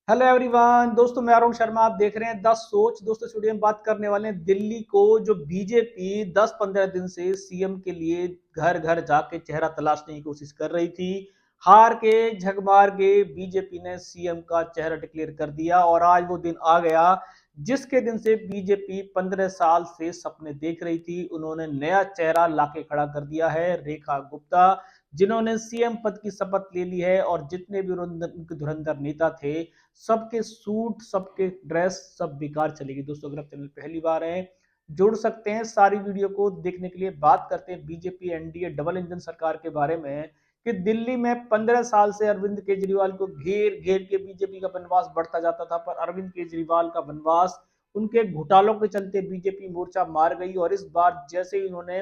Hello everyone दोस्तों, मैं अरुण शर्मा। आप देख रहे हैं द सोच। दोस्तों, स्टूडियो में बात करने वाले हैं दिल्ली को, जो बीजेपी 10-15 दिन से सीएम के लिए घर घर जाके चेहरा तलाशने की कोशिश कर रही थी। हार के झक मार के बीजेपी ने सीएम का चेहरा डिक्लेयर कर दिया और आज वो दिन आ गया जिसके दिन से बीजेपी 15 साल से सपने देख रही थी। उन्होंने नया चेहरा लाके खड़ा कर दिया है, रेखा गुप्ता, जिन्होंने सीएम पद की शपथ ले ली है। और जितने भी उनके धुरंधर नेता थे, सबके सूट, सबके ड्रेस, सब बेकार चलेगी। दोस्तों, अगर आप चैनल पहली बार है, जुड़ सकते हैं सारी वीडियो को देखने के लिए। बात करते हैं बीजेपी एनडीए डबल इंजन सरकार के बारे में कि दिल्ली में 15 साल से अरविंद केजरीवाल को घेर घेर के बीजेपी का वनवास बढ़ता जाता था, पर अरविंद केजरीवाल का वनवास उनके घोटालों के चलते बीजेपी मोर्चा मार गई। और इस बार जैसे ही उन्होंने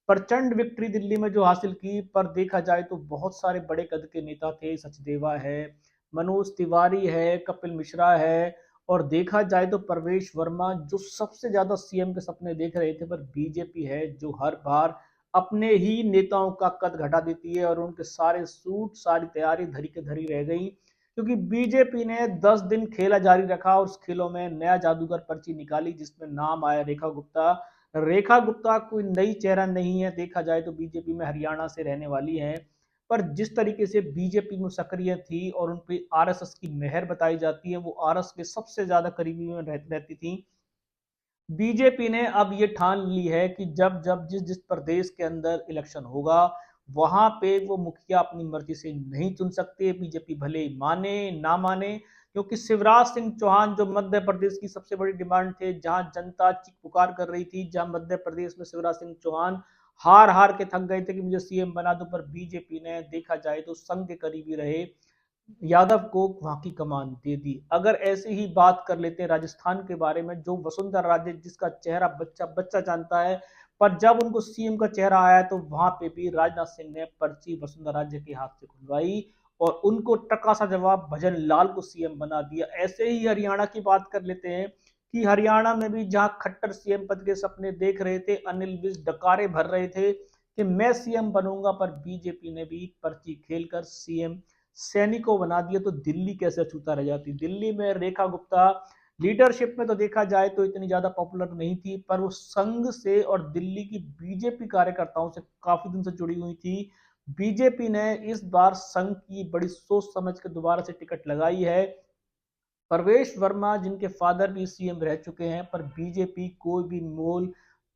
प्रचंड विक्ट्री दिल्ली में जो हासिल की, पर देखा जाए तो बहुत सारे बड़े कद के नेता थे। सचदेवा है, मनोज तिवारी है, कपिल मिश्रा है, और देखा जाए तो प्रवेश वर्मा, जो सबसे ज्यादा सीएम के सपने देख रहे थे। पर बीजेपी है जो हर बार अपने ही नेताओं का कद घटा देती है और उनके सारे सूट, सारी तैयारी धरी के धरी रह गई, क्योंकि बीजेपी ने 10 दिन खेला जारी रखा और उस खेलों में नया जादूगर पर्ची निकाली जिसमें नाम आया रेखा गुप्ता। रेखा गुप्ता कोई नई चेहरा नहीं है, देखा जाए तो बीजेपी में हरियाणा से रहने वाली है। पर जिस तरीके से बीजेपी में सक्रिय थी और उन पे आरएसएस की मेहर बताई जाती है, वो आरएस के सबसे ज्यादा करीबी में रहती थी। बीजेपी ने अब ये ठान ली है कि जब जब जिस जिस प्रदेश के अंदर इलेक्शन होगा, वहां पे वो मुखिया अपनी मर्जी से नहीं चुन सकते। बीजेपी भले ही माने ना माने, क्योंकि शिवराज सिंह चौहान जो मध्य प्रदेश की सबसे बड़ी डिमांड थे, जहां जनता चीख पुकार कर रही थी, जहां मध्य प्रदेश में शिवराज सिंह चौहान हार हार के थक गए थे कि मुझे सीएम बना दो, पर बीजेपी ने देखा जाए तो संघ के करीबी रहे, यादव को वहां की कमान दे दी। अगर ऐसे ही बात कर लेते हैं राजस्थान के बारे में, जो वसुंधरा राजे, जिसका चेहरा बच्चा बच्चा जानता है, पर जब उनको सीएम का चेहरा आया तो वहां पे भी राजनाथ सिंह ने पर्ची वसुंधरा राजे के हाथ से खुलवाई और उनको टका सा जवाब भजन लाल को सीएम बना दिया। ऐसे ही हरियाणा की बात कर लेते हैं कि हरियाणा में भी जहां खट्टर सीएम पद के सपने देख रहे थे, अनिल विज डकारे भर रहे थे कि मैं सीएम बनूंगा, पर बीजेपी ने भी पर्ची खेलकर सीएम सैनी को बना दिया। तो दिल्ली कैसे अछूता रह जाती। दिल्ली में रेखा गुप्ता लीडरशिप में तो देखा जाए तो इतनी ज्यादा पॉपुलर नहीं थी, पर वो संघ से और दिल्ली की बीजेपी कार्यकर्ताओं से काफी दिन से जुड़ी हुई थी। बीजेपी ने इस बार संघ की बड़ी सोच समझ के दोबारा से टिकट लगाई है। प्रवेश वर्मा, जिनके फादर भी सीएम रह चुके हैं, पर बीजेपी कोई भी मोल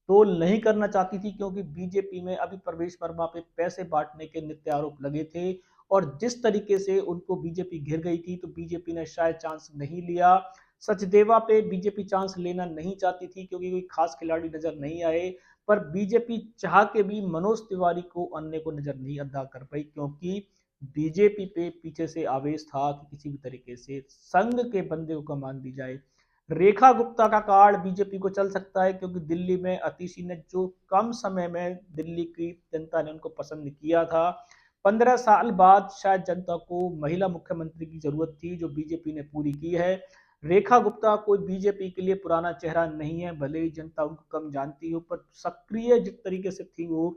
तोल नहीं करना चाहती थी, क्योंकि बीजेपी में अभी प्रवेश वर्मा पे पैसे बांटने के नित्य आरोप लगे थे। और जिस तरीके से उनको बीजेपी घिर गई थी, तो बीजेपी ने शायद चांस नहीं लिया। सचदेवा पे बीजेपी चांस लेना नहीं चाहती थी, क्योंकि कोई खास खिलाड़ी नजर नहीं आए। पर बीजेपी चाह के भी मनोज तिवारी को अन्य को नजर नहीं अदा कर पाई, क्योंकि बीजेपी पे पीछे से आवेश था कि किसी भी तरीके से संघ के बंदे को कमान दी जाए। रेखा गुप्ता का कार्ड बीजेपी को चल सकता है, क्योंकि दिल्ली में अतिशी ने जो कम समय में दिल्ली की जनता ने उनको पसंद किया था। 15 साल बाद शायद जनता को महिला मुख्यमंत्री की जरूरत थी, जो बीजेपी ने पूरी की है। रेखा गुप्ता कोई बीजेपी के लिए पुराना चेहरा नहीं है, भले ही जनता उनको कम जानती हो, पर सक्रिय जिस तरीके से थी वो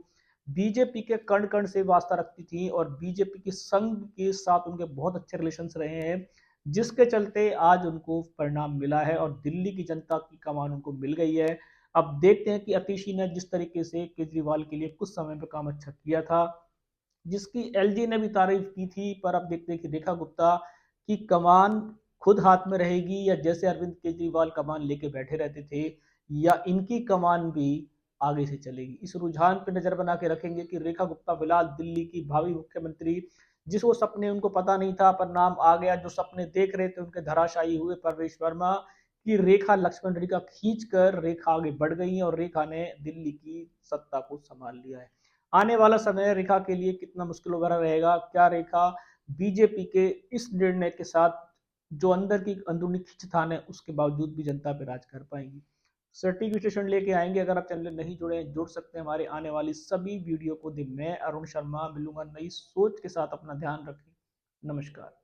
बीजेपी के कण कण से वास्ता रखती थी और बीजेपी के संघ के साथ उनके बहुत अच्छे रिलेशन रहे हैं, जिसके चलते आज उनको परिणाम मिला है और दिल्ली की जनता की कमान उनको मिल गई है। अब देखते हैं कि अतिशी ने जिस तरीके से केजरीवाल के लिए कुछ समय पर काम अच्छा किया था, जिसकी एलजी ने भी तारीफ की थी, पर अब देखते हैं कि रेखा गुप्ता की कमान खुद हाथ में रहेगी, या जैसे अरविंद केजरीवाल कमान लेके बैठे रहते थे, या इनकी कमान भी आगे से चलेगी। इस रुझान पर नजर बना के रखेंगे कि रेखा गुप्ता फिलहाल दिल्ली की भावी मुख्यमंत्री, जिस वो सपने उनको पता नहीं था पर नाम आ गया, जो सपने देख रहे थे उनके धराशायी हुए। प्रवेश वर्मा की रेखा लक्ष्मण रेखा खींच कर रेखा आगे बढ़ गई है और रेखा ने दिल्ली की सत्ता को संभाल लिया है। आने वाला समय रेखा के लिए कितना मुश्किल भरा रहेगा। क्या रेखा बीजेपी के इस निर्णय के साथ, जो अंदर की अंदरूनी खिंचतान है, उसके बावजूद भी जनता पे राज कर पाएंगी। सटीक विश्लेषण लेके आएंगे। अगर आप चैनल नहीं जुड़े हैं, जुड़ सकते हैं हमारे आने वाली सभी वीडियो को। दिन मैं अरुण शर्मा मिलूंगा नई सोच के साथ। अपना ध्यान रखें। नमस्कार।